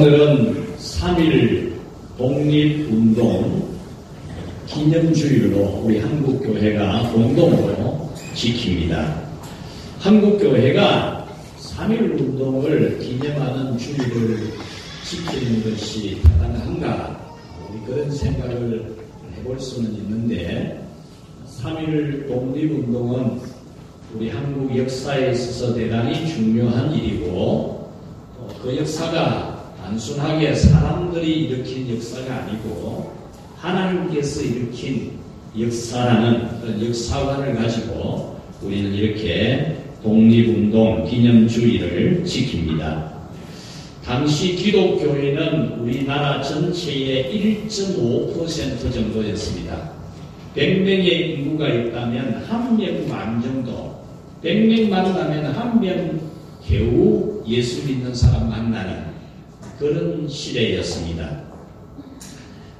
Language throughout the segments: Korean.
오늘은 3.1 독립운동 기념주일로 우리 한국교회가 공동으로 지킵니다. 한국교회가 3.1 운동을 기념하는 주일을 지키는 것이 타당한가? 우리 그런 생각을 해볼 수는 있는데 3.1 독립운동은 우리 한국 역사에 있어서 대단히 중요한 일이고 그 역사가 단순하게 사람들이 일으킨 역사가 아니고 하나님께서 일으킨 역사라는 그런 역사관을 가지고 우리는 이렇게 독립운동 기념주일을 지킵니다. 당시 기독교인은 우리나라 전체의 1.5% 정도였습니다. 100명의 인구가 있다면 1명만 정도, 100명 만나면 1명 겨우 예수 믿는 사람 만나는 그런 시대였습니다.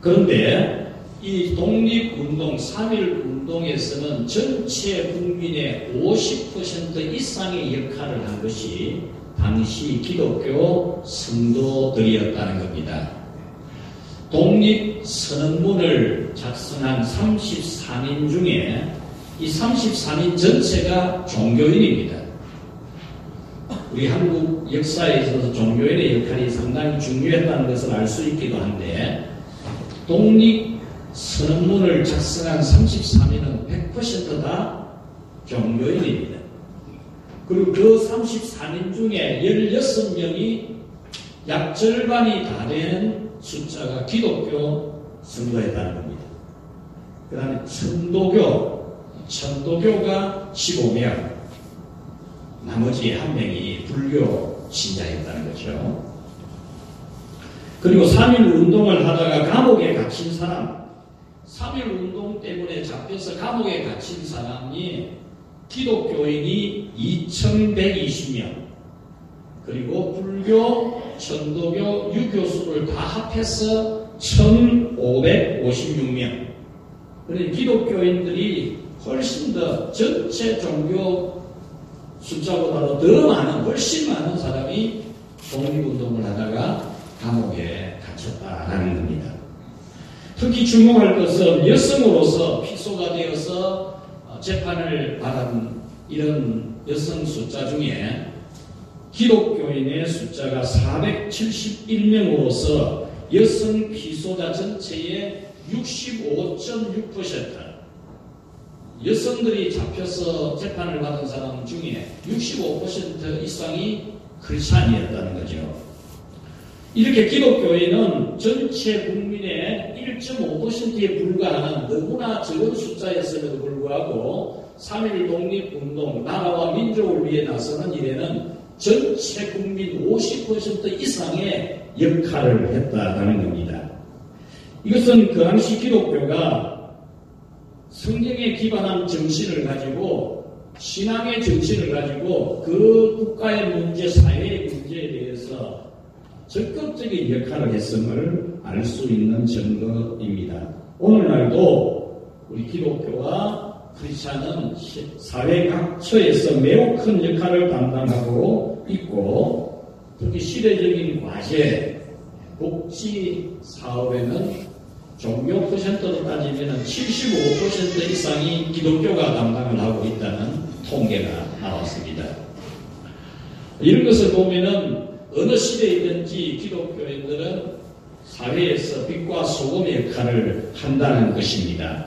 그런데 이 독립운동, 3.1 운동에서는 전체 국민의 50% 이상의 역할을 한 것이 당시 기독교 성도들이었다는 겁니다. 독립선언문을 작성한 33인 중에 이 33인 전체가 종교인입니다. 우리 한국 역사에 있어서 종교인의 역할이 상당히 중요했다는 것을 알 수 있기도 한데 독립선언문을 작성한 33인은 100% 다 종교인입니다. 그리고 그 33인 중에 16명이 약 절반이 다 되는 숫자가 기독교 성도였다는 겁니다. 그 다음에 천도교가 15명, 나머지 1명이 불교 신자였다는 거죠. 그리고 3.1 운동을 하다가 감옥에 갇힌 사람, 3.1 운동 때문에 잡혀서 감옥에 갇힌 사람이 기독교인이 2120명, 그리고 불교, 천도교, 유교수를 다 합해서 1556명. 그러니 기독교인들이 훨씬 더 전체 종교 숫자보다도 더 많은, 훨씬 많은 사람이 독립운동을 하다가 감옥에 갇혔다라는 겁니다. 특히 주목할 것은 여성으로서 피소가 되어서 재판을 받은 이런 여성 숫자 중에 기독교인의 숫자가 471명으로서 여성 피소자 전체의 65.6%, 여성들이 잡혀서 재판을 받은 사람 중에 65% 이상이 크리스찬이었다는 거죠. 이렇게 기독교인은 전체 국민의 1.5%에 불과하는 너무나 적은 숫자였음에도 불구하고 3.1 독립운동, 나라와 민족을 위해 나서는 일에는 전체 국민 50% 이상의 역할을 했다는 겁니다. 이것은 그 당시 기독교가 성경에 기반한 정신을 가지고, 신앙의 정신을 가지고 그 국가의 문제, 사회의 문제에 대해서 적극적인 역할을 했음을 알 수 있는 증거입니다. 오늘날도 우리 기독교와 크리스찬은 사회 각처에서 매우 큰 역할을 담당하고 있고, 특히 시대적인 과제, 복지 사업에는 종교 퍼센트로 따지면 75% 이상이 기독교가 담당을 하고 있다는 통계가 나왔습니다. 이런 것을 보면은 어느 시대이든지 기독교인들은 사회에서 빛과 소금의 역할을 한다는 것입니다.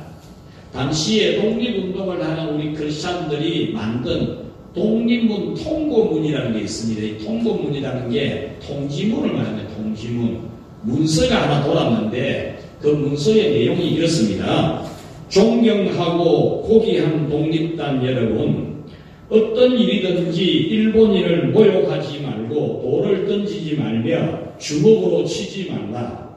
당시에 독립운동을 하는 우리 크리스찬들이 만든 독립문 통고문이라는 게 있습니다. 이 통고문이라는 게 통지문을 말하면 통지문. 문서가 하나 돌았는데 그 문서의 내용이 이렇습니다. 존경하고 고귀한 독립단 여러분, 어떤 일이든지 일본인을 모욕하지 말고 돌을 던지지 말며 주먹으로 치지 말라.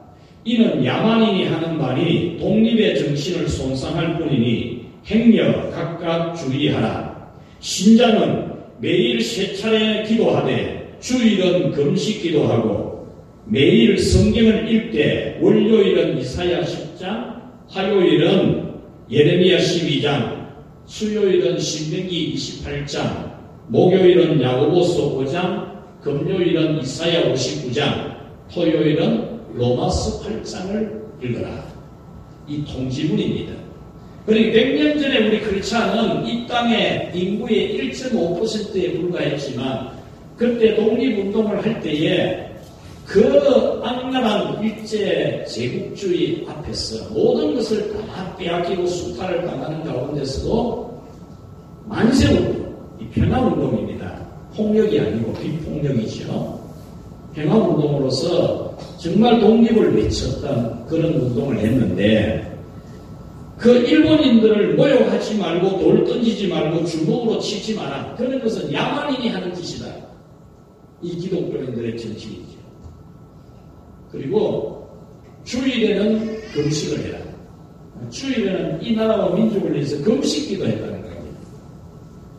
이는 야만인이 하는 말이 독립의 정신을 손상할 뿐이니 행여 각각 주의하라. 신자는 매일 3차례 기도하되 주일은 금식 기도하고 매일 성경을 읽되 월요일은 이사야 10장, 화요일은 예레미야 12장, 수요일은 신명기 28장, 목요일은 야고보서 5장, 금요일은 이사야 59장, 토요일은 로마서 8장을 읽어라. 이 통지문입니다. 그러니까 100년 전에 우리 크리스찬은 이 땅의 인구의 1.5%에 불과했지만 그때 독립운동을 할 때에 그 악랄한 일제 제국주의 앞에서 모든 것을 다 빼앗기고 수탈을 당하는 가운데서도 만세운동, 이 평화운동입니다. 폭력이 아니고 비폭력이죠. 평화운동으로서 정말 독립을 외쳤던 그런 운동을 했는데 그 일본인들을 모욕하지 말고 돌 던지지 말고 주먹으로 치지 마라. 그런 것은 야만인이 하는 짓이다. 이 기독교인들의 정신이죠. 그리고 주일에는 금식을 해라. 주일에는 이 나라와 민족을 위해서 금식기도 했다는 겁니다.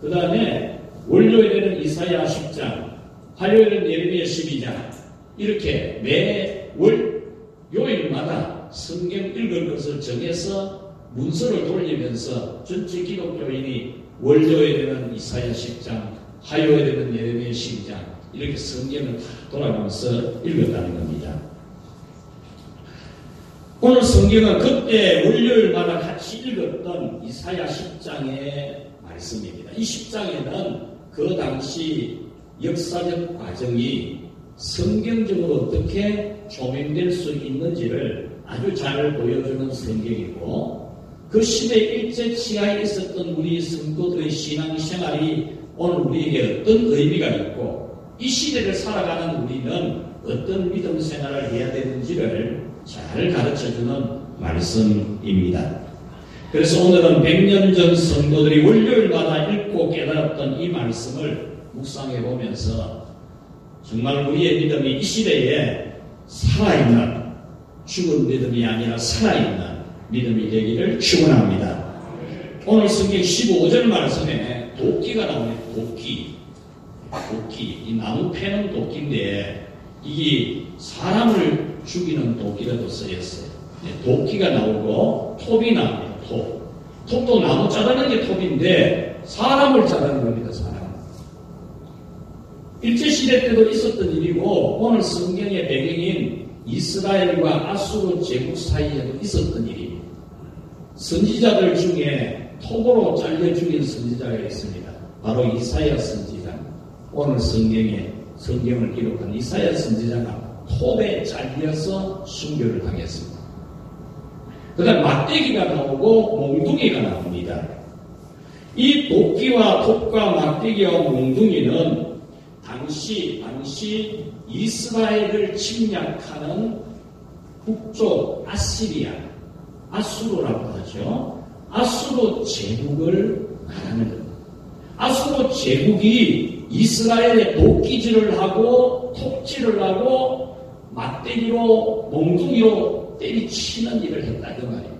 그 다음에 월요일에는 이사야 10장, 화요일은 예레미야 12장 이렇게 매 요일마다 성경 읽을 것을 정해서 문서를 돌리면서 전체 기독교인이 월요일에는 이사야 10장, 화요일에는 예레미야 12장 이렇게 성경을 다 돌아가면서 읽었다는 겁니다. 오늘 성경은 그때 월요일마다 같이 읽었던 이사야 10장의 말씀입니다. 이 10장에는 그 당시 역사적 과정이 성경적으로 어떻게 조명될 수 있는지를 아주 잘 보여주는 성경이고 그 시대 일제 치하에 있었던 우리 성도들의 신앙생활이 오늘 우리에게 어떤 의미가 있고 이 시대를 살아가는 우리는 어떤 믿음 생활을 해야 되는지를 잘 가르쳐주는 말씀입니다. 그래서 오늘은 100년 전 성도들이 월요일마다 읽고 깨달았던 이 말씀을 묵상해 보면서 정말 우리의 믿음이 이 시대에 살아있는 죽은 믿음이 아니라 살아있는 믿음이 되기를 축원합니다. 오늘 성경 15절 말씀에 도끼가 나오네요. 도끼. 이 나무 패는 도끼인데 이게 사람을 죽이는 도끼라도 쓰였어요. 도끼가 나오고 톱이 나옵니다. 톱도 나무 자르는 게 톱인데 사람을 자르는 겁니다. 사람. 일제시대 때도 있었던 일이고 오늘 성경의 배경인 이스라엘과 아수르 제국 사이에도 있었던 일입니다. 선지자들 중에 톱으로 잘려 죽인 선지자가 있습니다. 바로 이사야 선지자. 오늘 성경을 기록한 이사야 선지자가 톱에 잘려서 순교를 당했습니다. 그 다음 막대기가 나오고 몽둥이가 나옵니다. 이 도끼와 톱과 막대기와 몽둥이는 당시 이스라엘을 침략하는 북쪽 아수르라고 하죠. 아수르 제국을 말하는 겁니다. 아수르 제국이 이스라엘에 도끼질을 하고 톱질을 하고 막대기로 몽둥이로 때리치는 일을 했다 그 말이에요.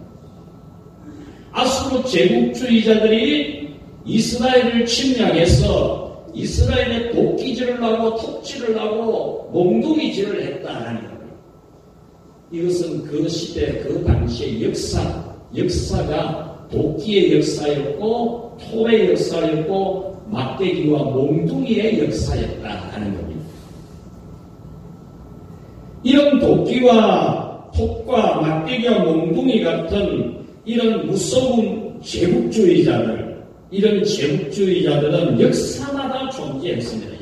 아수르 제국주의자들이 이스라엘을 침략해서 이스라엘에 도끼질을 하고 톱질을 하고 몽둥이질을 했다라는 겁니다. 이것은 그 시대 그 당시의 역사가 도끼의 역사였고 톱의 역사였고 막대기와 몽둥이의 역사였다라는 겁니다. 이런 도끼와 톱과 막대기와 몽둥이 같은 이런 무서운 이런 제국주의자들은 역사마다 존재했습니다.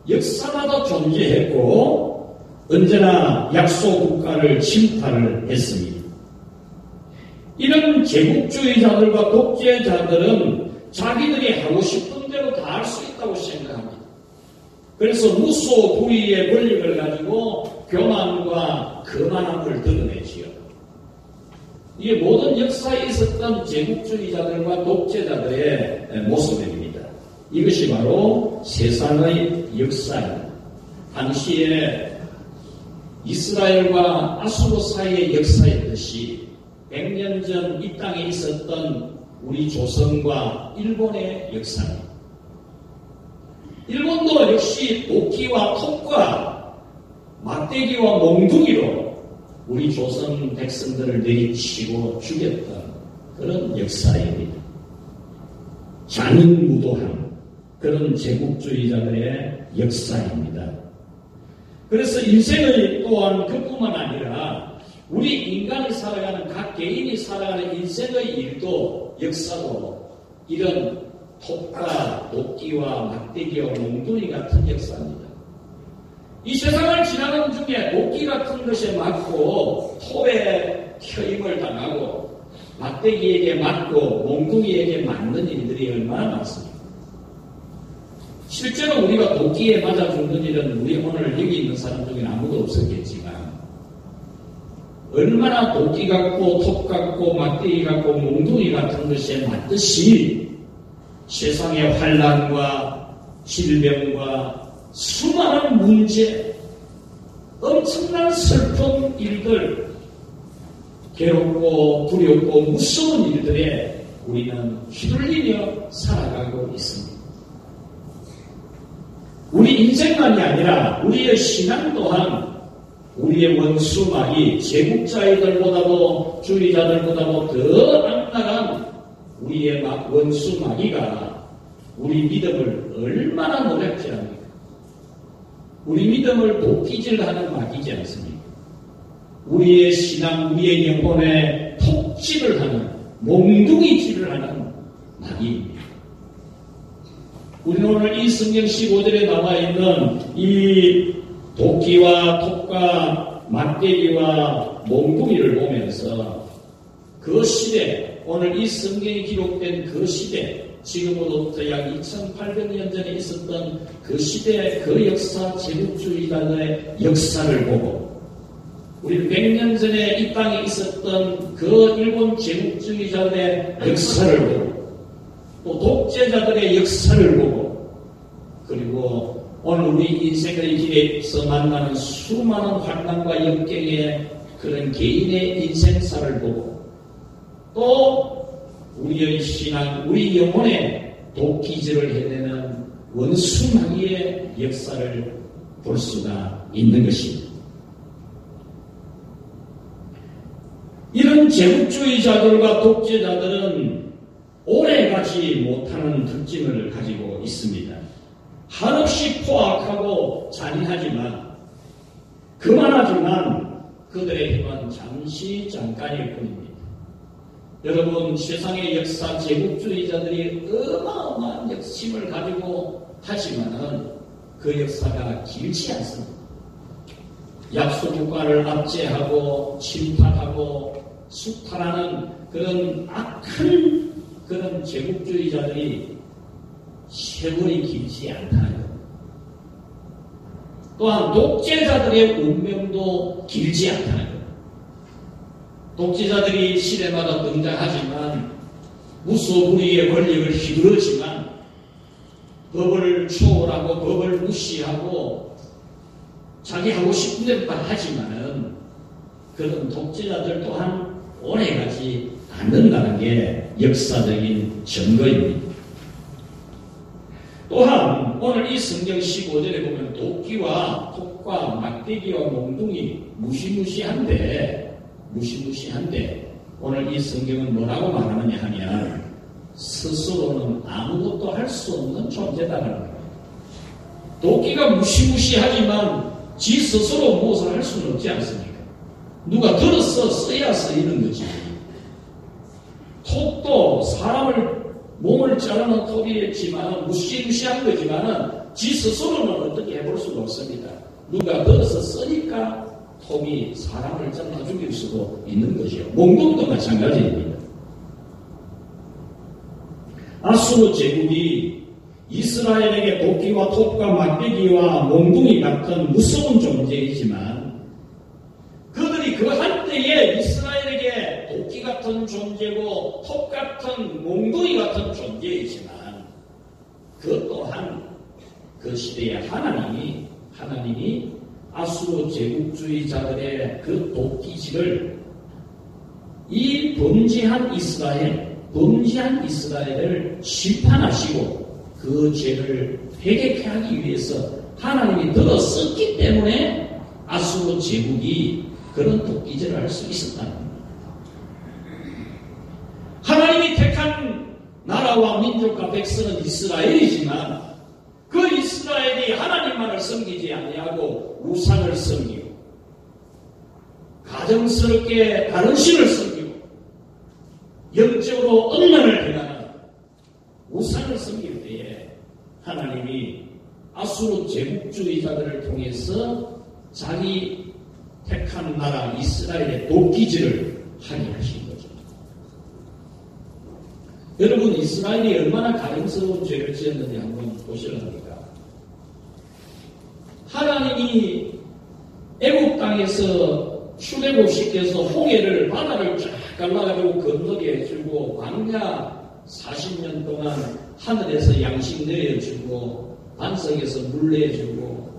역사마다 존재했고 언제나 약소 국가를 침탈을 했습니다. 이런 제국주의자들과 독재자들은 자기들이 하고 싶은 대로 다 할 수 있다고 생각합니다. 그래서 무소부위의 권력을 가지고 교만과 거만함을 드러내지요. 이게 모든 역사에 있었던 제국주의자들과 독재자들의 모습입니다. 이것이 바로 세상의 역사입니다. 당시에 이스라엘과 아수르 사이의 역사였듯이 100년 전 이 땅에 있었던 우리 조선과 일본의 역사입니다. 일본도 역시 도끼와 톱과 막대기와 몽둥이로 우리 조선 백성들을 내리치고 죽였던 그런 역사입니다. 잔인무도한 그런 제국주의자들의 역사입니다. 그래서 인생의 또한 그뿐만 아니라 우리 인간이 살아가는 각 개인이 살아가는 인생의 일도 역사도 이런 톱과 도끼와 막대기와 몽둥이 같은 역사입니다. 이 세상을 지나가는 중에 도끼 같은 것에 맞고 톱에 켜임을 당하고 막대기에게 맞고 몽둥이에게 맞는 일들이 얼마나 많습니까? 실제로 우리가 도끼에 맞아 죽는 일은 우리 오늘 여기 있는 사람 중에 아무도 없었겠지만 얼마나 도끼 같고 톱 같고 막대기 같고 몽둥이 같은 것에 맞듯이 세상의 환난과 질병과 수많은 문제, 엄청난 슬픈 일들, 괴롭고 두렵고 무서운 일들에 우리는 휘둘리며 살아가고 있습니다. 우리 인생만이 아니라 우리의 신앙 또한 우리의 원수마귀, 제국자들보다도 주의자들보다도 더 악랄한 우리의 원수마귀가 우리 믿음을 얼마나 노략질합니까? 우리 믿음을 도끼질하는 마귀지 않습니까? 우리의 신앙, 우리의 영혼에 톡질을 하는, 몽둥이질을 하는 마귀입니다. 우리는 오늘 이 성경 15절에 나와 있는 이 도끼와 톱과 막대기와 몽둥이를 보면서 그 시대, 오늘 이 성경이 기록된 그 시대, 지금으로부터 약 2800년 전에 있었던 그 시대, 그 역사, 제국주의자들의 역사를 보고 우리 100년 전에 이 땅에 있었던 그 일본 제국주의자들의 역사를 보고 또 독재자들의 역사를 보고 그리고 오늘 우리 인생의 길에서 만나는 수많은 환난과 역경의 그런 개인의 인생사를 보고 또 우리의 신앙, 우리 영혼에 도끼질을 해내는 원수마귀의 역사를 볼 수가 있는 것입니다. 이런 제국주의자들과 독재자들은 오래가지 못하는 특징을 가지고 있습니다. 한없이 포악하고 잔인하지만 그만하지만 그들의 힘은 잠시 잠깐일 뿐입니다. 여러분, 세상의 역사, 제국주의자들이 어마어마한 역심을 가지고 하지만은 그 역사가 길지 않습니다. 약소국가를 압제하고 침탈하고 수탈하는 그런 악한 그런 제국주의자들이 세월이 길지 않다는 것. 또한 독재자들의 운명도 길지 않다는 것. 독재자들이 시대마다 등장하지만 무소불위의 권력을 휘두르지만 법을 초월하고 법을 무시하고 자기 하고 싶은 대로 다 하지만은 그런 독재자들 또한 오래가지 않는다는 게 역사적인 증거입니다. 또한 오늘 이 성경 15절에 보면 도끼와 톱과 막대기와 몽둥이 무시무시한데 오늘 이 성경은 뭐라고 말하느냐 하면 스스로는 아무것도 할 수 없는 존재다라는 거예요. 도끼가 무시무시하지만 지 스스로 무엇을 할 수는 없지 않습니까? 누가 들어서 써야 쓰이는 거지. 톱도 사람을 몸을 자르는 톱이지만 무시무시한 거지만 지 스스로는 어떻게 해볼 수가 없습니다. 누가 들어서 쓰니까 톱이 사람을 잘라 죽일 수도 있는 것이요. 몽둥이도 마찬가지입니다. 아수르 제국이 이스라엘에게 도끼와 톱과 막대기와 몽둥이 같은 무서운 존재이지만 그들이 그 한때에 이스라엘에게 도끼 같은 존재고 톱 같은 몽둥이 같은 존재이지만 그 또한 그 시대에 하나님이 아수르 제국주의자들의 그 도끼질을 이 범죄한 이스라엘을 심판하시고 그 죄를 회개케 하기 위해서 하나님이 들어섰기 때문에 아수르 제국이 그런 도끼질을 할 수 있었다는 겁니다. 하나님이 택한 나라와 민족과 백성은 이스라엘이지만 그 이스라엘이 하나님만을 섬기지 아니하고 우상을 섬기고 가정스럽게 다른 신을 섬기고 영적으로 음란을 행하는 우상을 섬길 때에 하나님이 아수르 제국주의자들을 통해서 자기 택한 나라 이스라엘의 도끼질을 하게 하신 거죠. 여러분, 이스라엘이 얼마나 가증스러운 죄를 지었는지 한번 보시랍니까? 하나님이 애국 땅에서 출애굽시켜서 홍해를 바다를 쫙 갈라가지고 건너게 해주고 광야 40년 동안 하늘에서 양식 내려주고 반석에서 물 내주고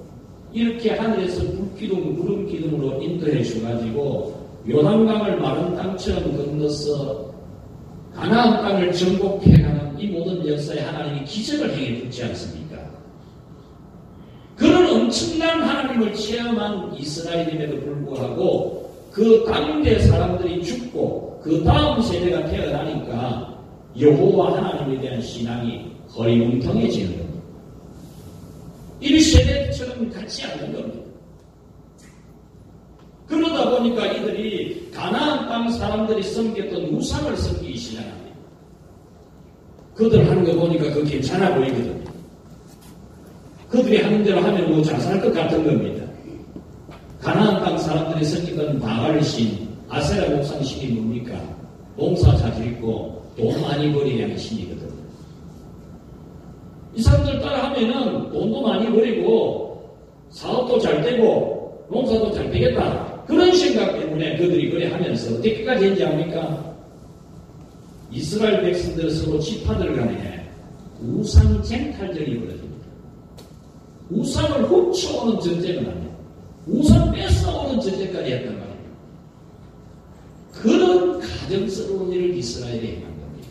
이렇게 하늘에서 불기둥 구름기둥으로 인도해 주가지고 요단강을 마른 땅처럼 건너서 가나안 땅을 정복해가는 이 모든 역사에 하나님이 기적을 행해 주지 않습니까? 그런 엄청난 하나님을 체험한 이스라엘임에도 불구하고 그 당대 사람들이 죽고 그 다음 세대가 태어나니까 여호와 하나님에 대한 신앙이 허리뭉텅해지는 겁니다. 1세대처럼 같지 않는 겁니다. 그러다 보니까 이들이 가나안 땅 사람들이 섬겼던 우상을 섬기기 시작합니다. 그들 하는 거 보니까 그거 괜찮아 보이거든요. 그들이 하는 대로 하면 뭐 잘 살 것 같은 겁니다. 가나안 땅 사람들이 섬기던 바알신, 아세라 목상신이 뭡니까? 농사 잘 짓고 돈 많이 벌어야 하는 신이거든요. 이 사람들 따라 하면은 돈도 많이 벌이고 사업도 잘 되고 농사도 잘 되겠다. 그런 생각 때문에 그들이 그래 하면서 어떻게까지 했는지 압니까? 이스라엘 백성들 서로 지파들 간에 우상쟁탈전이 벌어집니다. 우상을 훔쳐오는 전쟁은 아니에요. 우상 뺏어오는 전쟁까지 했단 말이에요. 그런 가정스러운 일을 이스라엘에 행한 겁니다.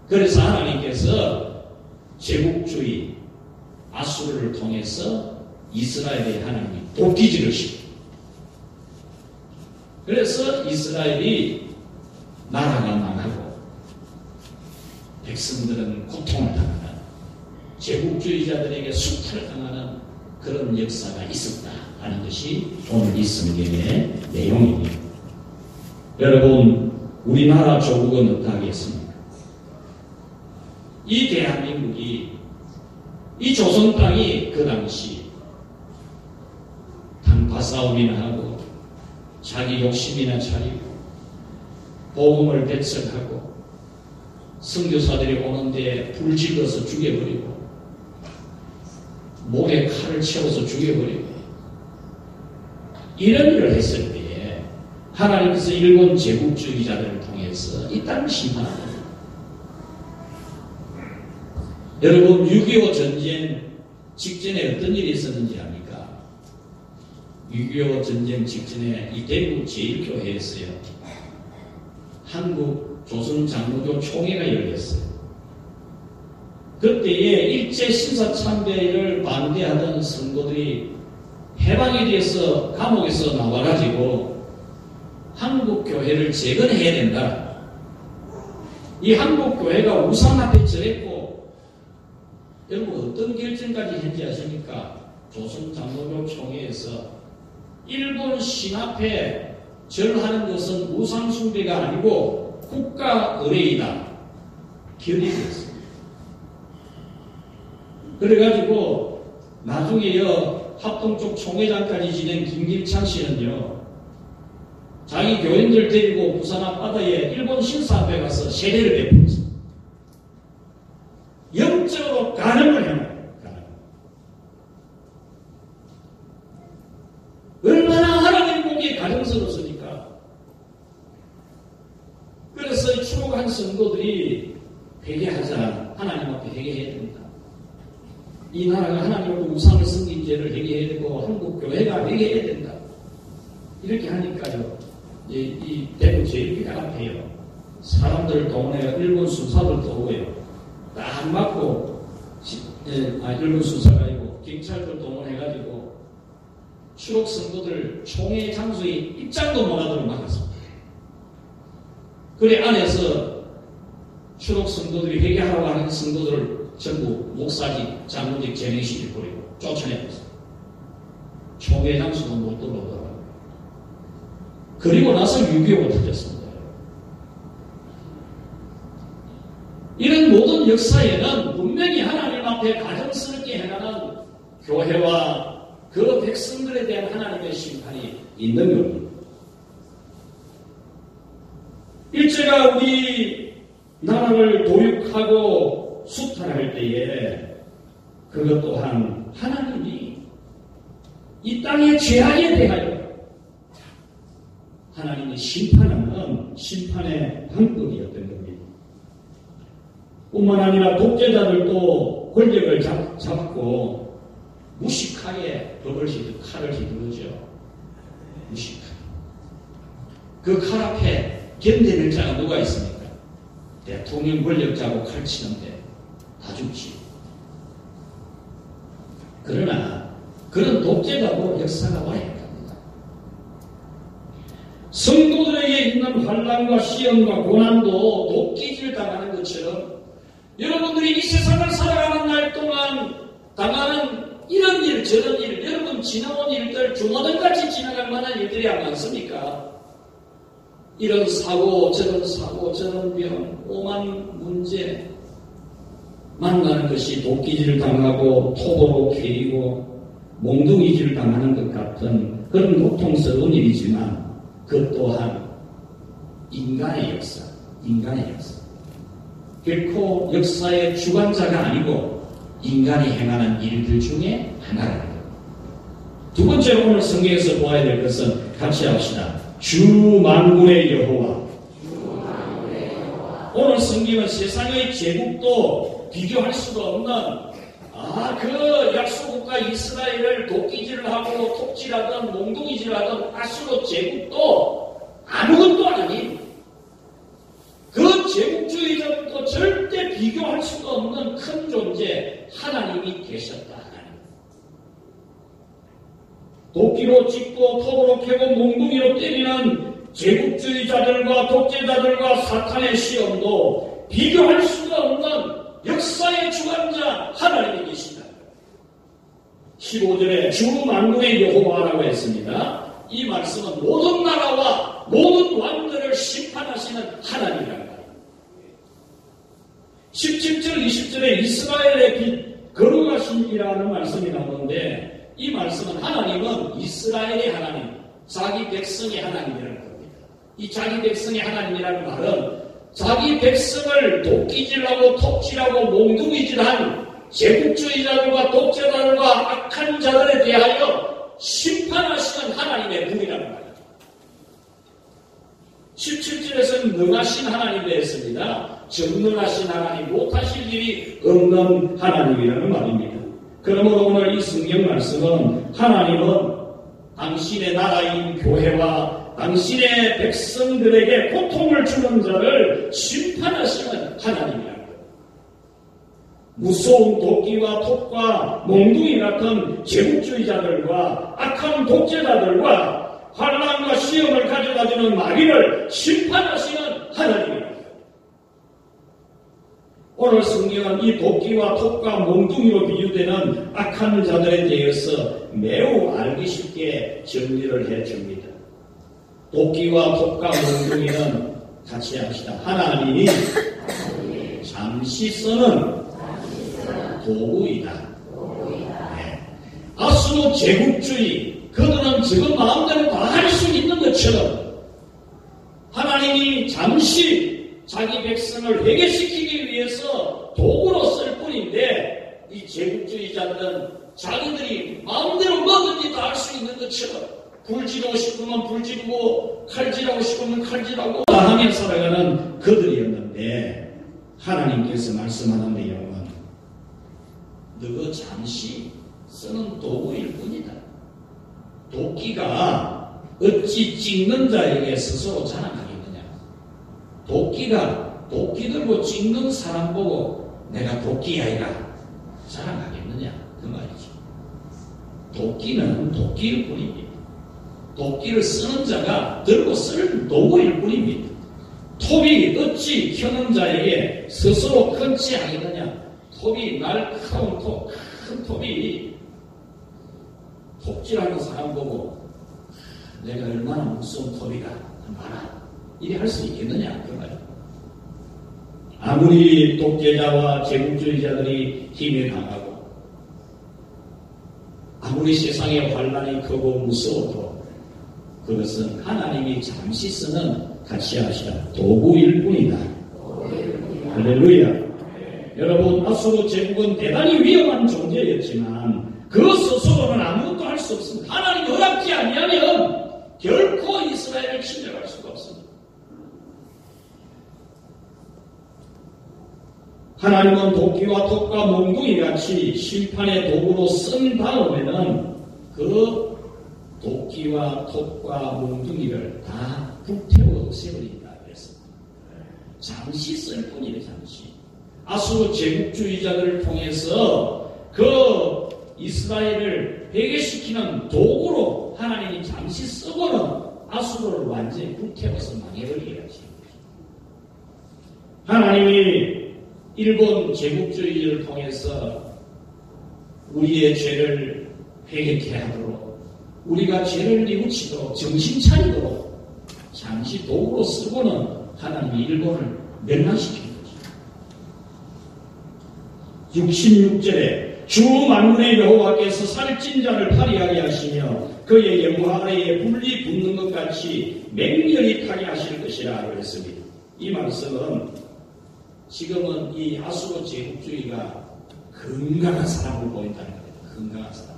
그래서 하나님께서 제국주의 아수르를 통해서 이스라엘의 하나님이 도끼질을 시킵니다. 그래서 이스라엘이 나라가 망하고 백성들은 고통을 당하는 제국주의자들에게 수탈당하는 그런 역사가 있었다 하는 것이 오늘 이 성경의 내용입니다. 여러분, 우리나라 조국은 어떠하겠습니까? 이 대한민국이, 이 조선 땅이 그 당시 당파 싸움이나 하고 자기 욕심이나 차리고 복음을 배척하고 선교사들이 오는데 불 질러서 죽여버리고 목에 칼을 채워서 죽여버리고 이런 일을 했을 때에 하나님께서 일본 제국주의자들을 통해서 이 땅을 심판합니다. 여러분, 6.25 전쟁 직전에 어떤 일이 있었는지 압니까? 6.25 전쟁 직전에 이 대구 제1교회에서요, 한국 조선장로교 총회가 열렸어요. 그때에 일제 신사참배를 반대하던 성도들이 해방에 대해서 감옥에서 나와가지고 한국교회를 재건해야 된다. 이 한국교회가 우상 앞에 절했고, 여러분 어떤 결정까지 했는지 아십니까? 조선장로교 총회에서 일본 신 앞에 절하는 것은 우상숭배가 아니고 국가 의례이다 결의되었습니다. 그래가지고 나중에요, 합동쪽 총회장까지 지낸 김길창 씨는요, 자기 교인들 데리고 부산 앞바다에 일본 신사 앞에 가서 세례를 베풀었습니다. 영적으로 가늠을 해요. 얼마나 하나님 보기에 가증스럽습니까? 그래서 이 추록한 성도들이 회개하자. 하나님 앞에 회개해야 됩니다. 이 나라가 하나님으로 우상을 섬긴 죄를 회개해야 되고 한국교회가 회개해야 된다. 이렇게 하니까요, 이 대구 제1교회 앞에요, 사람들 동원해가 일본 수사들도 오고요, 딱 맞고, 일본 수사가 아니고 경찰들 동원해가지고 추록 성도들 총회 장소에 입장도 못하도록 막았습니다. 그래 안에서 추록 성도들이 회개하라고 하는 성도들을 전부 목사직, 장로직, 재명식을 버리고 쫓아내었어요. 총회 장소도 못 들어오더라고요. 그리고 나서 6.25가 터졌습니다. 이런 모든 역사에는 분명히 하나님 앞에 가정스럽게 행하는 교회와 그 백성들에 대한 하나님의 심판이 있는 겁니다. 일제가 우리 나라를 도육하고 수탈할 때에 그것 또한 하나님이 이 땅의 죄악에 대하여 하나님이 심판하는 심판의 방법이었던 겁니다. 뿐만 아니라 독재자들도 권력을 잡고 무식하게 칼을 휘두르죠. 무식하게. 그 칼 앞에 견뎌낼 자가 누가 있습니까? 대통령 권력 잡고 칼치는데 다 죽지. 그러나 그런 독재자도 역사가 와야 합니다. 성도들에게 있는 환난과 시험과 고난도 도끼질 당하는 것처럼 여러분들이 이 세상을 살아가는 날 동안 당하는 이런 일, 저런 일, 여러분 지나온 일들, 주마등같이 지나갈 만한 일들이 안 많습니까? 이런 사고, 저런 병, 오만 문제 만나는 것이 도끼질 당하고 톱으로 캐이고 몽둥이질 당하는 것 같은 그런 고통스러운 일이지만 그 또한 인간의 역사. 결코 역사의 주관자가 아니고 인간이 행하는 일들 중에 하나입니다. 두 번째로 오늘 성경에서 보아야 될 것은 같이 합시다. 주 만군의 여호와. 오늘 성경은 세상의 제국도 비교할 수가 없는 그 약소국가 이스라엘을 도끼질을 하고 톱질하던 몽둥이질하던 아수르 제국도 아무것도 아닌 그 제국주의자들도 절대 비교할 수가 없는 큰 존재 하나님이 계셨다. 도끼로 찢고 톱으로 캐고 몽둥이로 때리는 제국주의자들과 독재자들과 사탄의 시험도 비교할 수가 없는 역사의 주관자 하나님이 계신다. 15절에 주 만군의 여호와라고 했습니다. 이 말씀은 모든 나라와 모든 왕들을 심판하시는 하나님이라는 말입니다. 17절, 20절에 이스라엘의 빛, 거룩하신이라는 말씀이 나오는데 이 말씀은 하나님은 이스라엘의 하나님, 자기 백성의 하나님이라는 겁니다. 이 자기 백성의 하나님이라는 말은 자기 백성을 도끼질하고 톱질하고 몽둥이질한 제국주의자들과 독재자들과 악한 자들에 대하여 심판하시는 하나님의 분이라는 말입니다. 17절에서는 능하신 하나님 되었습니다. 전능하신 하나님, 못하실 일이 없는 하나님이라는 말입니다. 그러므로 오늘 이 성경 말씀은 하나님은 당신의 나라인 교회와 당신의 백성들에게 고통을 주는 자를 심판하시는 하나님이라는 것. 무서운 도끼와 톱과 몽둥이 같은 제국주의자들과 악한 독재자들과 환난과 시험을 가져다주는 마귀를 심판하시는 하나님이라는 것. 오늘 성경은 이 도끼와 톱과 몽둥이로 비유되는 악한 자들에 대해서 매우 알기 쉽게 정리를 해줍니다. 도끼와 톱과 몽둥이는 같이 합시다. 하나님이 잠시 쓰는 도구이다. 네. 아수르 제국주의, 그들은 지금 마음대로 다 할 수 있는 것처럼 하나님이 잠시 자기 백성을 회개시키기 위해서 도구로 쓸 뿐인데 이 제국주의자들은 자기들이 마음대로 뭐든지 다 할 수 있는 것처럼 불 지르고 싶으면 불 지르고 칼 지르고 싶으면 칼 지르고 다 하며 살아가는 그들이었는데 하나님께서 말씀하는 내용은 너 잠시 쓰는 도구일 뿐이다. 도끼가 어찌 찍는 자에게 스스로 자랑하겠느냐. 도끼가 도끼 들고 찍는 사람 보고 내가 도끼야이라 자랑하겠느냐 그 말이죠. 도끼는 도끼일 뿐입니다. 도끼를 쓰는 자가 들고 쓸 도구일 뿐입니다. 톱이 어찌 켜는 자에게 스스로 큰지 하겠느냐. 톱이 날카로운 톱, 큰 톱이 톱질하는 사람 보고 내가 얼마나 무서운 톱이다 봐라 이래 할 수 있겠느냐 그 말이야. 아무리 독재자와 제국주의자들이 힘이 강하고 아무리 세상의 환란이 크고 무서워도 그것은 하나님이 잠시 쓰는 가시하시라 도구일 뿐이다. 할렐루야. 여러분, 아수르 제국은 대단히 위험한 존재였지만 그 스스로는 아무것도 할 수 없습니다. 하나님이 허락지 아니하면 결코 이스라엘을 침략할 수가 없습니다. 하나님은 도끼와 톱과 몽둥이 같이 심판의 도구로 쓴 다음에는 그 도끼와 톱과 몽둥이를 다 불태워 없애버린다 그랬습니다. 잠시 쓸 뿐이래 잠시. 아수르 제국주의자들을 통해서 그 이스라엘을 회개시키는 도구로 하나님이 잠시 쓰고는 아수르를 완전히 불태워서 망해버리겠지. 하나님이 일본 제국주의자를 통해서 우리의 죄를 회개케 하도록 우리가 죄를 뉘우치도록 정신 차리도록 잠시 도구로 쓰고는 하나님이 일본을 멸망시킨 거죠. 66절에 주 만군의 여호와께서 살찐 자를 파리하게 하시며 그의 영화 아래에 불이 붙는 것 같이 맹렬히 타게 하실 것이라 그랬습니다. 이 말씀은 지금은 이 아수르 제국주의가 건강한 사람을 보인다는 거예요. 건강한 사람.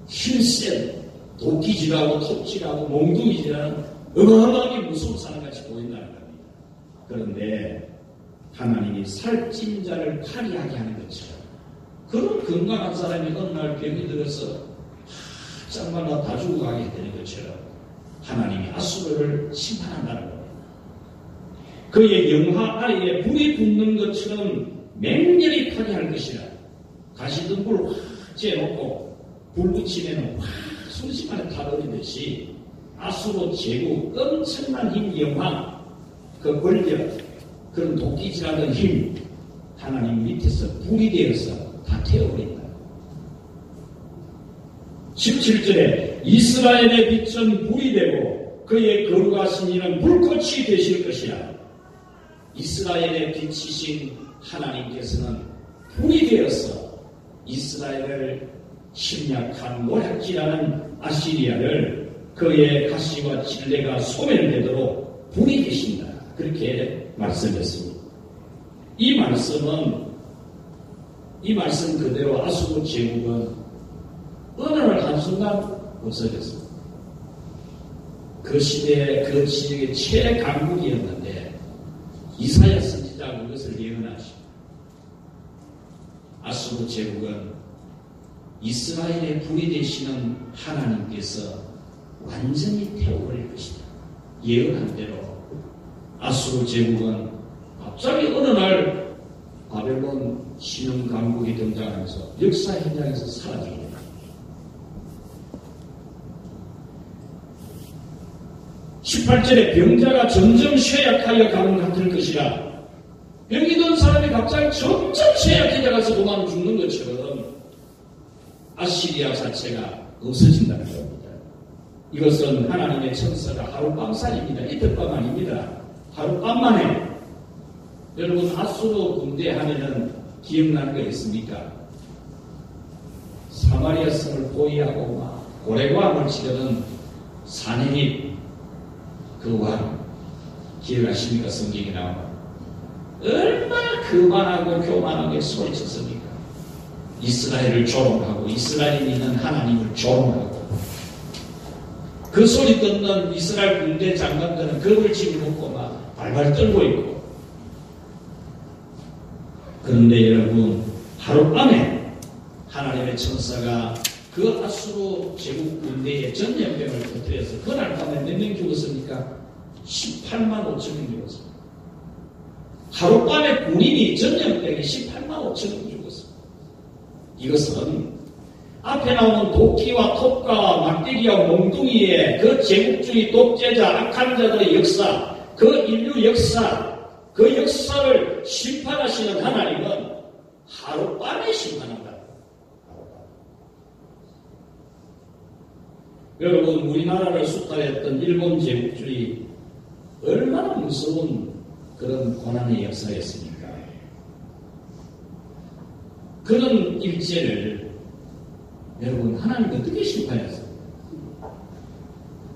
힘센 도끼질하고 톱질하고 몽둥이질하는 어마어마하게 무서운 사람같이 보인다는 겁니다. 그런데 하나님이 살찐 자를 파리하게 하는 것처럼 그런 건강한 사람이 어느 날 병이 들어서 정말로 다 죽어가게 되는 것처럼 하나님이 아수르를 심판한다는 겁니다. 그의 영화 아래에 불이 붙는 것처럼 맹렬히 파괴할 것이라. 가시덤불을 확 쬐놓고 불 붙이면 확 순식간에 타버리듯이 아수르 제국 엄청난 힘 영화 그 권력 그런 도끼질하는 힘 하나님 밑에서 불이 되어서 다 태워버린다. 17절에 이스라엘의 빛은 불이 되고 그의 거룩하신 이는 불꽃이 되실 것이라. 이스라엘의 빛이신 하나님께서는 불이 되어서 이스라엘을 침략한 노략질하는 아시리아를 그의 가시와 진레가 소멸되도록 불이 되신다. 그렇게 말씀했습니다. 이 말씀 그대로 아수르 제국은 어느 날 한순간 없어졌습니다. 그 시대에 그 지역의 최강국이었는데 이사야 선지자가 그것을 예언하시고 아수르 제국은 이스라엘의 불이 되시는 하나님께서 완전히 태워버릴 것이다. 예언한 대로 아수르 제국은 갑자기 어느 날 바벨론 신흥 강국이 등장하면서 역사 현장에서 사라지게 됩니다. 18절에 병자가 점점 쇠약하여 가는 같을 것이라. 병이 든 사람이 갑자기 점점 쇠약해져 가서 도망 죽는 것처럼 아시리아 자체가 없어진다는 겁니다. 이것은 하나님의 천사가 하룻밤살입니다. 이틀밤 아닙니다. 하룻밤만에. 여러분 아수르 군대 하면은 기억나는 거 있습니까? 사마리아 성을 포위하고 막 고래고함을 치르는 사내립 그 왕 기억하십니까? 성경에 나오면 얼마나 거만하고 교만하게 소리쳤습니까? 이스라엘을 조롱하고 이스라엘이 있는 하나님을 조롱하고 그 소리 듣는 이스라엘 군대 장관들은 겁을 집어먹고 막 발발 떨고 있고. 그런데 여러분 하룻밤에 하나님의 천사가 그 아수르 제국 군대의 전염병을 터뜨려서 그날 밤에 몇 명 죽었습니까? 18만 5천 명 죽었습니다. 하룻밤에 군인이 전염병에 18만 5천 명 죽었습니다. 이것은 앞에 나오는 도끼와 톱과 막대기와 몽둥이의 그 제국주의 독재자 악한 자들의 역사, 그 인류 역사, 그 역사를 심판하시는 하나님은 하룻밤에 심판한다. 여러분, 우리나라를 수탈했던 일본 제국주의 얼마나 무서운 그런 고난의 역사였습니까? 그런 일제를 여러분 하나님 어떻게 심판했어요?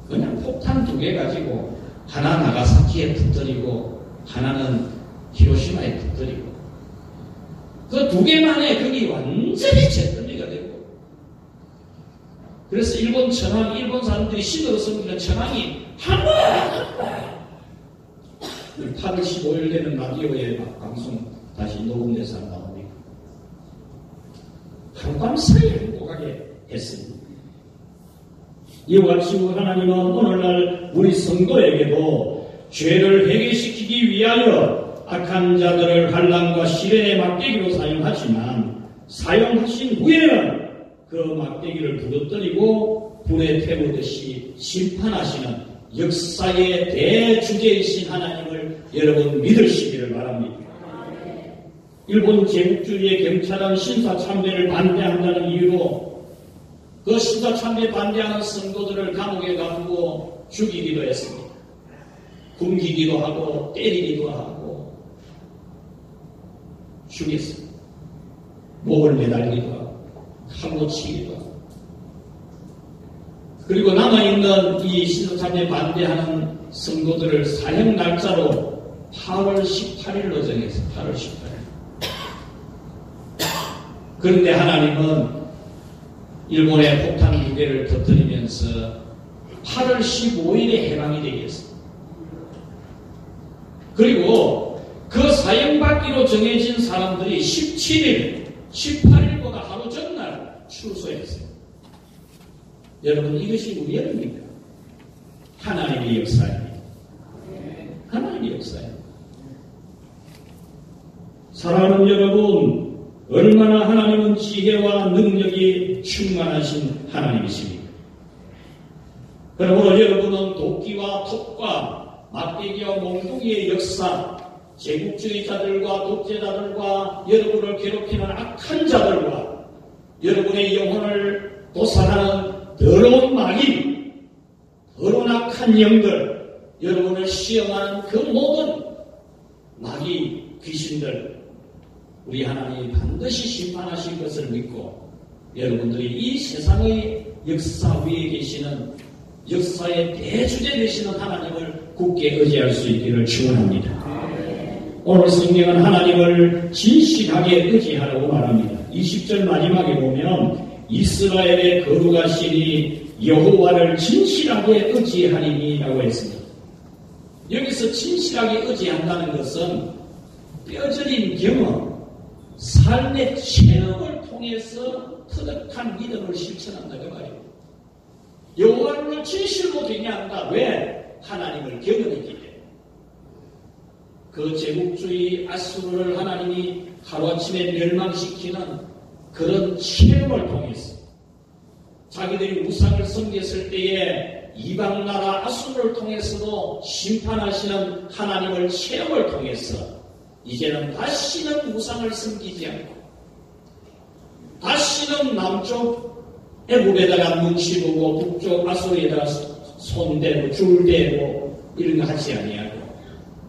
그냥 폭탄 2개 가지고 하나 나가사키에 터뜨리고 하나는 히로시마에 터뜨리고 그 2개만에 거기 완전히 재떨미가 되고, 그래서 일본 사람들이 신으로 섬기는 천황이 한번 8월 15일 되는 라디오에 방송 다시 녹음돼서 나옵니다. 한밤사이 행복하게 했습니다. 이와 같이 하나님은 오늘날 우리 성도에게도 죄를 회개시키기 위하여 악한 자들을 환난과 시련의 막대기로 사용하지만, 사용하신 후에는 그 막대기를 부러뜨리고 불에 태우듯이 심판하시는 역사의 대주제이신 하나님을 여러분 믿으시기를 바랍니다. 일본 제국주의의 경찰은 신사참배를 반대한다는 이유로 그 신사참배 반대하는 성도들을 감옥에 가두고 죽이기도 했습니다. 굶기기도 하고 때리기도 하고 죽였습니다. 목을 매달리기도 하고 칼로 치기도 하고, 그리고 남아있는 이 신사참배 반대하는 성도들을 사형 날짜로 8월 18일로 정했어요. 8월 18일. 그런데 하나님은 일본의 폭탄 2개를 터뜨리면서 8월 15일에 해방이 되게 했습니다. 그리고 그 사형받기로 정해진 사람들이 17일, 18일보다 하루 전날 출소했어요. 여러분, 이것이 우연입니까? 하나님의 역사입니다. 하나님의 역사입니다. 사랑하는 여러분, 얼마나 하나님은 지혜와 능력이 충만하신 하나님이십니까? 그러므로 여러분은 도끼와 톱과 막대기와 몽둥이의 역사, 제국주의자들과 독재자들과 여러분을 괴롭히는 악한 자들과 여러분의 영혼을 도살하는 더러운 마귀, 더러운 악한 영들, 여러분을 시험하는 그 모든 마귀 귀신들, 우리 하나님이 반드시 심판하실 것을 믿고 여러분들이 이 세상의 역사 위에 계시는 역사의 대주제 되시는 하나님을 굳게 의지할 수 있기를 축원합니다. 오늘 성경은 하나님을 진실하게 의지하라고 말합니다. 20절 마지막에 보면 이스라엘의 거룩하시니 여호와를 진실하게 의지하리니라고 했습니다. 여기서 진실하게 의지한다는 것은 뼈저린 경험, 삶의 체험을 통해서 터득한 믿음을 실천한다고 말이에요. 여호와를 진실로 경외한다. 왜? 하나님을 경험했기 때문에. 그 제국주의 아수르를 하나님이 하루아침에 멸망시키는 그런 체험을 통해서, 자기들이 우상을 섬겼을 때에 이방나라 아수르를 통해서도 심판하시는 하나님을 체험을 통해서 이제는 다시는 우상을 섬기지 않고 다시는 남쪽 애굽에다가 눈치 보고 북쪽 아수르에다가 손대고 줄대고 이런 거 하지 아니하고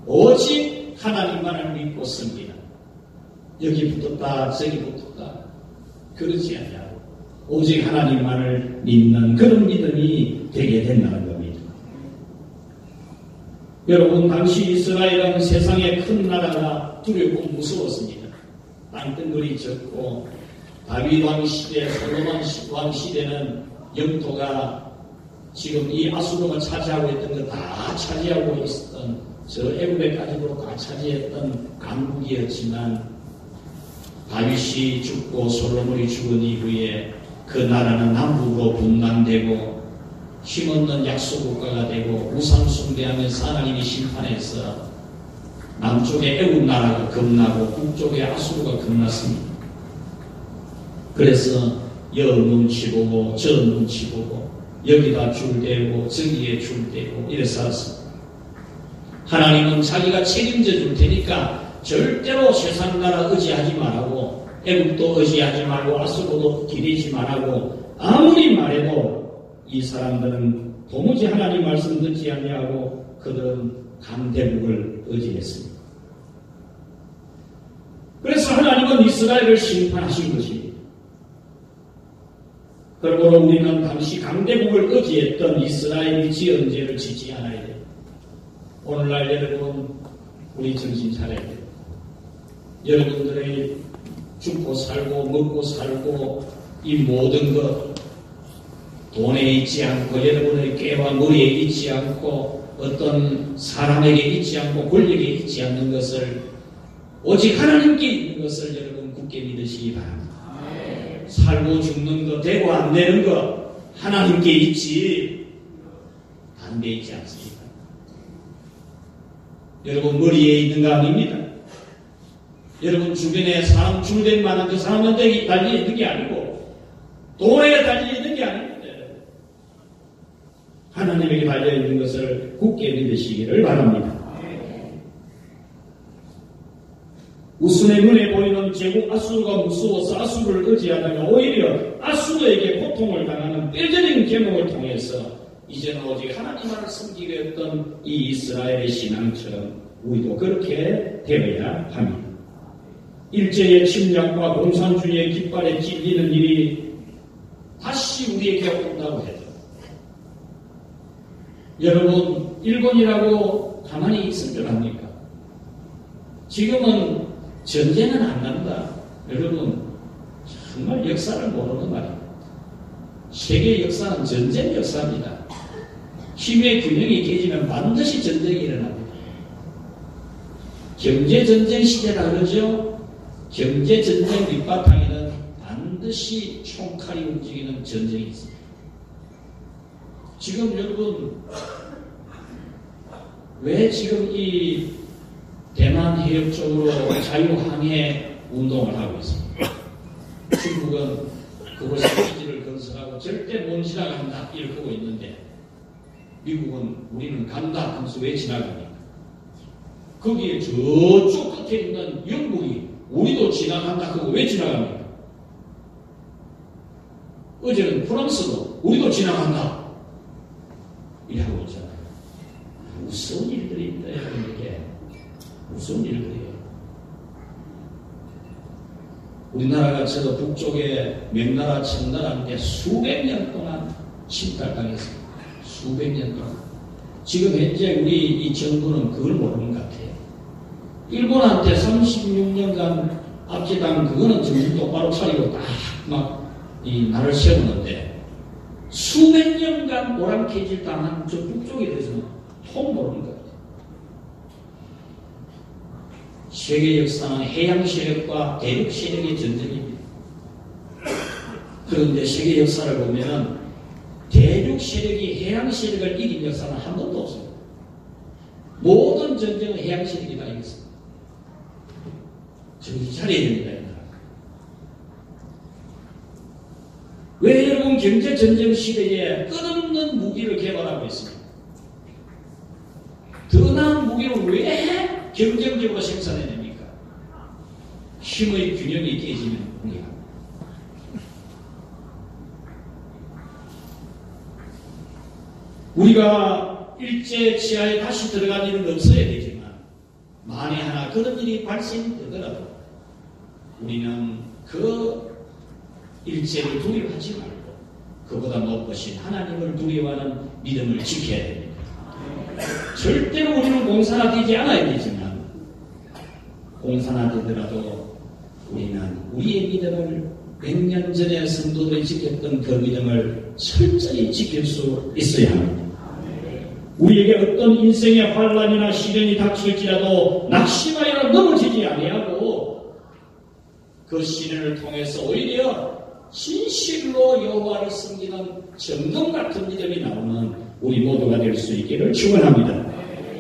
오직 하나님만을 믿고 섬기는, 여기 붙었다 저기 붙었다 그러지 아니하고 오직 하나님만을 믿는 그런 믿음이 되게 된다는 겁니다. 여러분, 당시 이스라엘은 세상의 큰 나라가 두렵고 무서웠습니다. 땅덩어리 적고 다윗 왕 시대, 솔로몬 왕 시대는 영토가 지금 이 아수르가 차지하고 있던 거 다 차지하고 있었던, 저 애굽에까지도 다 차지했던 강국이었지만 다윗이 죽고 솔로몬이 죽은 이후에 그 나라는 남북으로 분단되고 힘없는 약소국가가 되고 우상 숭배하면서 하나님이 심판해서 남쪽의 애굽 나라가 겁나고 북쪽의 아수르가 겁났습니다. 그래서 여 눈치 보고 저 눈치 보고 여기다 줄대고 저기에 줄대고 이래 살았습니다. 하나님은 자기가 책임져 줄 테니까 절대로 세상 나라 의지하지 말라고 애국도 의지하지 말고 아수르도 기대지 말라고 아무리 말해도 이 사람들은 도무지 하나님 말씀 듣지 아니하고 그들은 강대국을 의지했습니다. 그래서 하나님은 이스라엘을 심판하신 것입니다. 그러므로 우리는 당시 강대국을 의지했던 이스라엘이 지은 죄를 짓지 않아야 돼요. 오늘날 여러분 우리 정신 차려야 돼요. 여러분들의 죽고 살고 먹고 살고 이 모든 것 돈에 있지 않고 여러분의 꾀와 머리에 있지 않고 어떤 사람에게 있지 않고 권력에 있지 않는 것을 오직 하나님께 있는 것을 여러분 굳게 믿으시기 바랍니다. 살고 죽는 것, 되고 안 되는 것 하나님께 있지 안 돼 있지 않습니까? 여러분 머리에 있는 거 아닙니다. 여러분 주변에 사람 줄될 만한 그 사람한테 달려있는 게 아니고 돈에 달려있는 게 아닙니다. 하나님에게 달려있는 것을 굳게 믿으시기를 바랍니다. 우순의 눈에 보이는 제국 아수르가 무서워서 아수르를 의지하다가 오히려 아수르에게 고통을 당하는 뼈저린 계몽을 통해서 이제는 오직 하나님만을 섬기게 했던 이 이스라엘의 신앙처럼 우리도 그렇게 되어야 합니다. 일제의 침략과 공산주의의 깃발에 찔리는 일이 다시 우리에게 온다고 해도 여러분 일본이라고 가만히 있을 줄 압니까? 지금은 전쟁은 안 난다. 여러분 정말 역사를 모르는 말입니다. 세계 역사는 전쟁 역사입니다. 힘의 균형이 깨지면 반드시 전쟁이 일어납니다. 경제전쟁 시대라 그러죠. 경제전쟁 밑바탕에는 반드시 총칼이 움직이는 전쟁이 있습니다. 지금 여러분 왜 지금 이 대만 해협 쪽으로 자유항해 운동을 하고 있습니다. 중국은 그곳에 기지를 건설하고 절대 못 지나간다 이렇게 하고 있는데 미국은 우리는 간다 하면서 왜 지나갑니까? 거기에 저쪽 끝에 있는 영국이 우리도 지나간다 그거 왜 지나갑니까? 어제는 프랑스도 우리도 지나간다 이렇게 하고 있잖아요. 무서운 일들입니다. 이게 무슨 일들이에요. 우리나라가 저도 북쪽에 명나라, 청나라한테 수백 년 동안 침탈당했습니다. 수백 년 동안. 지금 현재 우리 이 정부는 그걸 모르는 것 같아요. 일본한테 36년간 압제당 그거는 정신 똑바로 차리고 딱 막 이 나를 세우는데 수백 년간 오랑캐질 당한 저 북쪽에 대해서는 통 모르는 것 같아요. 세계 역사는 해양 세력과 대륙 세력의 전쟁입니다. 그런데 세계 역사를 보면 대륙 세력이 해양 세력을 이긴 역사는 한 번도 없습니다. 모든 전쟁은 해양 세력이 다 이겼습니다. 정신 차려야 됩니다. 이 나라. 왜 여러분 경제전쟁 시대에 끝없는 무기를 개발하고 있습니다. 더 나은 무기를 왜 경쟁적으로 생산해냅니까? 힘의 균형이 깨지면 우리가 우리가 일제 치하에 다시 들어간 일은 없어야 되지만 만에 하나 그런 일이 발생이 되더라도 우리는 그 일제를 두려워하지 말고 그보다 높으신 하나님을 두려워하는 믿음을 지켜야 됩니다. 절대로 우리는 공산화되지 않아야 되지만 공산화되더라도 우리는 우리의 믿음을 100년 전에 성도들이 지켰던 그 믿음을 철저히 지킬 수 있어야 합니다. 우리에게 어떤 인생의 환란이나 시련이 닥칠지라도 낙심하여 넘어지지 아니하고 그 시련을 통해서 오히려 진실로 여호와를 섬기는 정금 같은 믿음이 나오는 우리 모두가 될 수 있기를 축원합니다.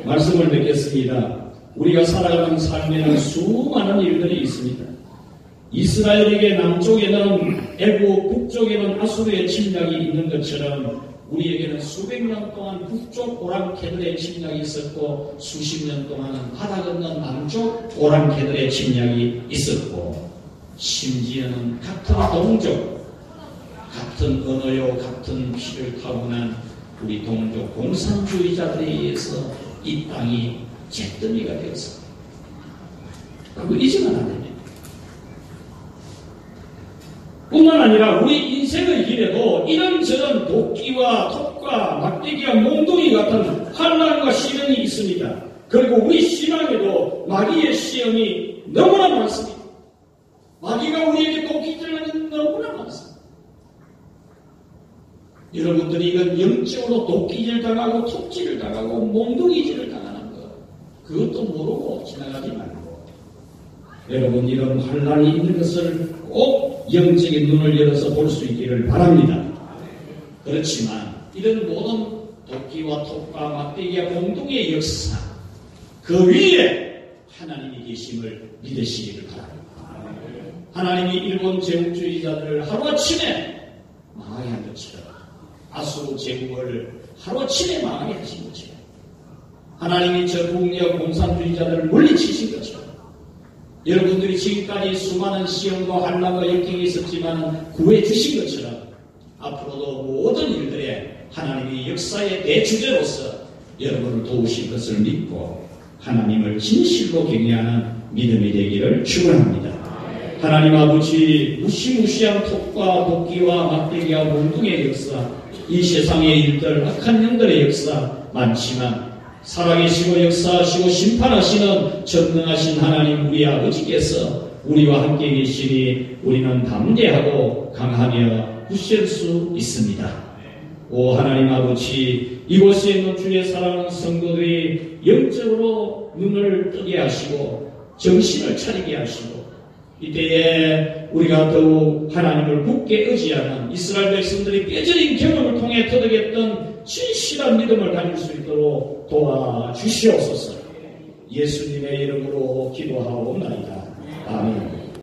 말씀을 뵙겠습니다. 우리가 살아가는 삶에는 수많은 일들이 있습니다. 이스라엘에게 남쪽에는 애국, 북쪽에는 아수르의 침략이 있는 것처럼 우리에게는 수백 년 동안 북쪽 오랑캐들의 침략이 있었고 수십 년 동안은 바다 건넌 남쪽 오랑캐들의 침략이 있었고 심지어는 같은 동족, 같은 언어요, 같은 피를 타고난 우리 동족 공산주의자들에 의해서 이 땅이 잿더미가 되었습니다. 그거 잊으면 안 됩니다. 뿐만 아니라 우리 인생의 길에도 이런저런 도끼와 톱과 막대기와 몽둥이 같은 환난과 시련이 있습니다. 그리고 우리 신앙에도 마귀의 시험이 너무나 많습니다. 마귀가 우리에게 도끼질하는 너무나 많습니다. 여러분들이 이건 영적으로 도끼질 당하고 톱질을 당하고 몽둥이질을 당하는 것, 그것도 모르고 지나가지 말고 여러분 이런 환난이 있는 것을 꼭 영적인 눈을 열어서 볼 수 있기를 바랍니다. 그렇지만 이런 모든 도끼와 톱과 막대기와 몽둥이의 역사 그 위에 하나님이 계심을 믿으시기를 바랍니다. 하나님이 일본 제국주의자들을 하루아침에 망하게 한 것처럼 아수르 제국을 하루아침에 망하게 하신 것처럼 하나님이 저 북녘 공산주의자들을 물리치신 것처럼 여러분들이 지금까지 수많은 시험과 환난과 역경이 있었지만 구해주신 것처럼 앞으로도 모든 일들에 하나님이 역사의 대주제로서 여러분을 도우실 것을 믿고 하나님을 진실로 경외하는 믿음이 되기를 축원합니다. 하나님 아버지 무시무시한 톱과 도끼와 막대기와 몽둥이의 역사, 이 세상의 일들, 악한 영들의 역사 많지만 살아계시고 역사하시고 심판하시는 전능하신 하나님 우리 아버지께서 우리와 함께 계시니 우리는 담대하고 강하며 굳셀 수 있습니다. 오 하나님 아버지, 이곳에 있는 주의 사랑하는 성도들이 영적으로 눈을 뜨게 하시고 정신을 차리게 하시고 이때에 우리가 더욱 하나님을 굳게 의지하는 이스라엘 백성들이 뼈저린 경험을 통해 터득했던 진실한 믿음을 가질 수 있도록 도와주시옵소서. 예수님의 이름으로 기도하옵나이다. 아멘.